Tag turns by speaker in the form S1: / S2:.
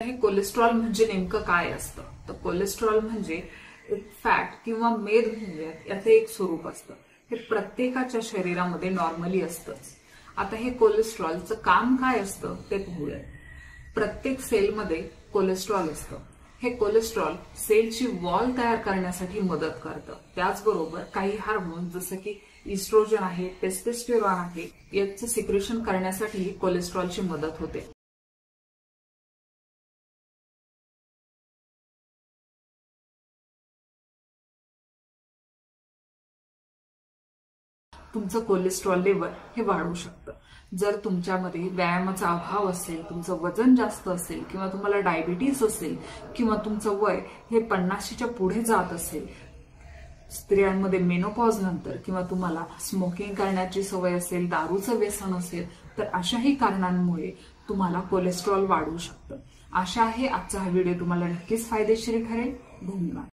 S1: हे कोलेस्ट्रॉल म्हणजे नेमकं काय असतं? तर कोलेस्ट्रॉल म्हणजे एक फॅट किंवा मेद म्हणूयात याचं एक स्वरूप असतं. हे प्रत्येकाच्या शरीरामध्ये नॉर्मली असतंच. आता हे कोलेस्ट्रॉलचं काम काय असतं ते पाहूयात. प्रत्येक सेलमध्ये कोलेस्ट्रॉल असतं. हे कोलेस्ट्रॉल सेलची वॉल तयार करण्यासाठी मदत करतं. त्याचबरोबर काही हार्मोन जसं की इस्ट्रोजन आहे, टेस्टोस्टेरॉन आहे याचं सिक्रेशन करण्यासाठी कोलेस्ट्रॉलची मदत होते. तुमचं कोलेस्ट्रॉल लेवल हे वाढू शकतं. जर तुमच्यामध्ये व्यायामाचा अभाव असेल, तुमचं वजन जास्त असेल किंवा तुम्हाला डायबिटीस असेल किंवा तुमचं वय हे 50च्या पुढे जात असेल, स्त्रियांमध्ये मेनोपॉज नंतर किंवा तुम्हाला स्मोकिंग करण्याची सवय असेल, दारूचं व्यसन असेल, तर अशाही कारणांमुळे तुम्हाला कोलेस्ट्रॉल वाढू शकतं. आशा आहे आजचा हा व्हिडिओ तुम्हाला नक्कीच फायदेशीर ठरेल. धन्यवाद.